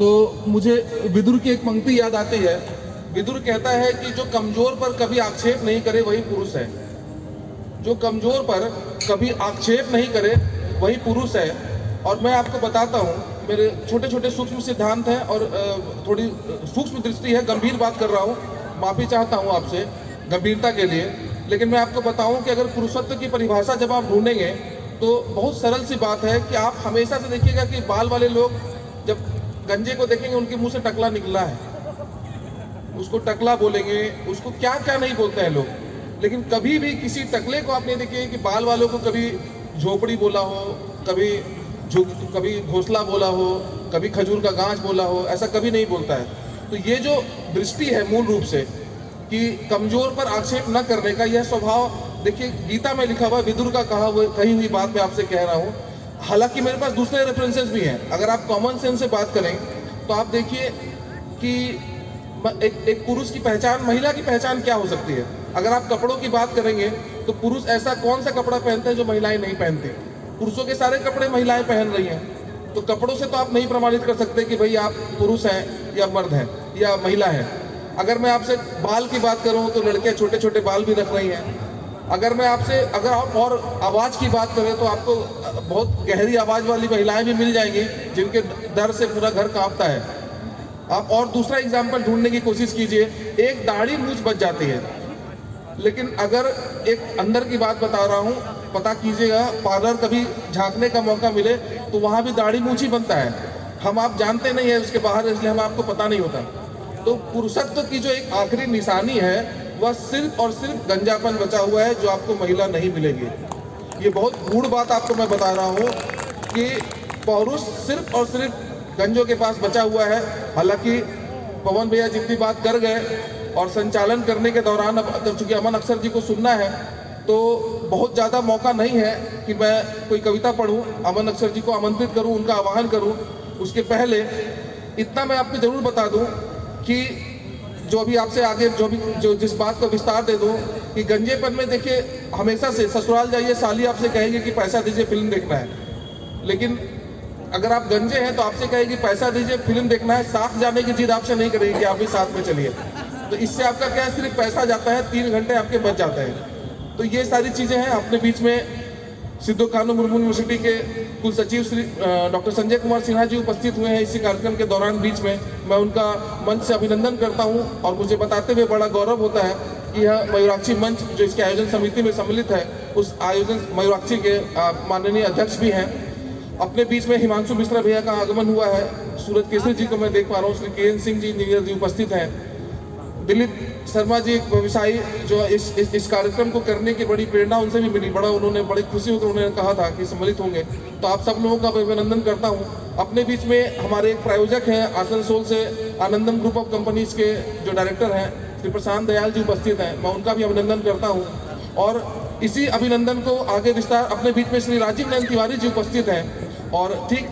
तो मुझे विदुर की एक पंक्ति याद आती है। विदुर कहता है कि जो कमजोर पर कभी आक्षेप नहीं करे वही पुरुष है। जो कमजोर पर कभी आक्षेप नहीं करे वही पुरुष है। और मैं आपको बताता हूँ, मेरे छोटे छोटे सूक्ष्म सिद्धांत हैं और थोड़ी सूक्ष्म दृष्टि है, गंभीर बात कर रहा हूँ, माफ़ी चाहता हूँ आपसे गंभीरता के लिए। लेकिन मैं आपको बताऊँ कि अगर पुरुषत्व की परिभाषा जब आप ढूंढेंगे तो बहुत सरल सी बात है कि आप हमेशा से देखिएगा कि बाल वाले लोग जब गंजे को देखेंगे उनके मुंह से टकला निकला है, उसको टकला बोलेंगे, उसको क्या क्या नहीं बोलते हैं लोग। लेकिन कभी भी किसी टकले को आप नहीं देखिए कि बाल वालों को कभी झोपड़ी बोला हो, कभी घोंसला बोला हो, कभी खजूर का गांच बोला हो, ऐसा कभी नहीं बोलता है। तो ये जो दृष्टि है मूल रूप से कि कमजोर पर आक्षेप न करने का, यह स्वभाव देखिए गीता में लिखा हुआ, विदुर का कही हुई बात मैं आपसे कह रहा हूँ। हालांकि मेरे पास दूसरे रेफरेंसेस भी हैं। अगर आप कॉमन सेंस से बात करें तो आप देखिए कि एक पुरुष की पहचान, महिला की पहचान क्या हो सकती है। अगर आप कपड़ों की बात करेंगे तो पुरुष ऐसा कौन सा कपड़ा पहनते हैं जो महिलाएं नहीं पहनती। पुरुषों के सारे कपड़े महिलाएं पहन रही हैं, तो कपड़ों से तो आप नहीं प्रमाणित कर सकते कि भाई आप पुरुष हैं या मर्द हैं या महिला हैं। अगर मैं आपसे बाल की बात करूं तो लड़कियां छोटे छोटे बाल भी रख रही हैं। अगर आप और आवाज़ की बात करें तो आपको बहुत गहरी आवाज़ वाली महिलाएं भी मिल जाएंगी जिनके डर से पूरा घर कांपता है। आप और दूसरा एग्जाम्पल ढूंढने की कोशिश कीजिए, एक दाढ़ी मूंछ बच जाती है। लेकिन अगर एक अंदर की बात बता रहा हूँ, पता कीजिएगा, पार्लर कभी झांकने का मौका मिले तो वहाँ भी दाढ़ी मूंछ ही बनता है। हम आप जानते नहीं है उसके बाहर, इसलिए हम आपको पता नहीं होता। तो पुरुषत्व की जो एक आखिरी निशानी है वह सिर्फ और सिर्फ गंजापन बचा हुआ है, जो आपको महिला नहीं मिलेगी। ये बहुत गूढ़ बात आपको मैं बता रहा हूँ कि पुरुष सिर्फ और सिर्फ गंजों के पास बचा हुआ है। हालांकि पवन भैया जितनी बात कर गए और संचालन करने के दौरान, अब चूंकि अमन अख्तर जी को सुनना है तो बहुत ज़्यादा मौका नहीं है कि मैं कोई कविता पढ़ूं, अमन अख्तर जी को आमंत्रित करूं, उनका आह्वान करूं। उसके पहले इतना मैं आपको ज़रूर बता दूं कि जो अभी आपसे आगे जिस बात को विस्तार दे दूं कि गंजेपन में देखिए, हमेशा से ससुराल जाइए साली आपसे कहेगी कि पैसा दीजिए फिल्म देखना है। लेकिन अगर आप गंजे हैं तो आपसे कहेगी पैसा दीजिए फिल्म देखना है, साथ जाने की जिद आपसे नहीं करेगी कि आप भी साथ में चलिए। तो इससे आपका क्या है, सिर्फ पैसा जाता है, 3 घंटे आपके बच जाते हैं। तो ये सारी चीज़ें हैं। अपने बीच में सिद्धू कानू मुर्मू यूनिवर्सिटी के कुल सचिव श्री डॉक्टर संजय कुमार सिन्हा जी उपस्थित हुए हैं इसी कार्यक्रम के दौरान। बीच में मैं उनका मंच से अभिनंदन करता हूं और मुझे बताते हुए बड़ा गौरव होता है कि यह मयूराक्षी मंच जो इसके आयोजन समिति में सम्मिलित है, उस आयोजन मयूराक्षी के माननीय अध्यक्ष भी हैं। अपने बीच में हिमांशु मिश्रा भैया का आगमन हुआ है। सूरज केसरी जी को मैं देख पा रहा हूँ, श्री के एन सिंह जी इंजीनियर जी उपस्थित हैं। दिलीप शर्मा जी एक व्यवसायी जो इस कार्यक्रम को करने की बड़ी प्रेरणा उनसे भी मिली, उन्होंने बड़ी खुशी होकर उन्होंने कहा था कि सम्मिलित होंगे। तो आप सब लोगों का अभिनंदन करता हूं। अपने बीच में हमारे एक प्रायोजक हैं आसनसोल से, आनंदम ग्रुप ऑफ कंपनीज के जो डायरेक्टर हैं श्री प्रशांत दयाल जी उपस्थित हैं, मैं उनका भी अभिनंदन करता हूँ। और इसी अभिनंदन को आगे विस्तार, अपने बीच में श्री राजीव नयन तिवारी जी उपस्थित हैं और ठीक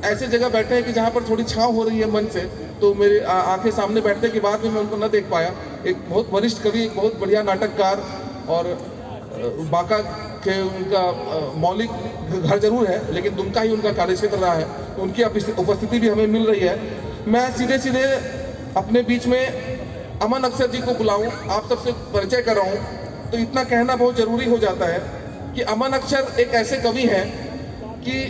ऐसे जगह बैठे हैं कि जहाँ पर थोड़ी छाँव हो रही है मन से, तो मेरे आंखें सामने बैठने के बाद भी मैं उनको न देख पाया। एक बहुत वरिष्ठ कवि, एक बहुत बढ़िया नाटककार और बांका के उनका मौलिक घर जरूर है लेकिन दुमका ही उनका कार्यक्षेत्र रहा है, उनकी उपस्थिति भी हमें मिल रही है। मैं सीधे सीधे अपने बीच में अमन अख्तर जी को बुलाऊं, आप सबसे परिचय कर रहा हूँ। तो इतना कहना बहुत ज़रूरी हो जाता है कि अमन अख्तर एक ऐसे कवि हैं कि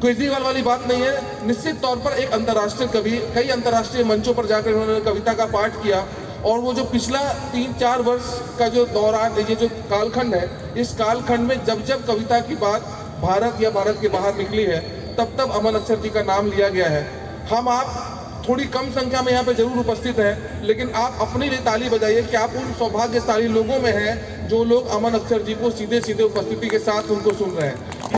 केजरीवाल वाली बात नहीं है। निश्चित तौर पर एक अंतर्राष्ट्रीय कवि, कई अंतर्राष्ट्रीय मंचों पर जाकर उन्होंने कविता का पाठ किया और वो जो पिछला 3-4 वर्ष का जो दौरान, ये जो कालखंड है, इस कालखंड में जब जब कविता की बात भारत या भारत के बाहर निकली है तब तब अमन अख्तर जी का नाम लिया गया है। हम आप थोड़ी कम संख्या में यहाँ पे जरूर उपस्थित हैं, लेकिन आप अपनी लिए ताली बजाइए कि आप उन सौभाग्यशाली लोगों में हैं जो लोग अमन अख्तर जी को सीधे सीधे उपस्थिति के साथ उनको सुन रहे हैं।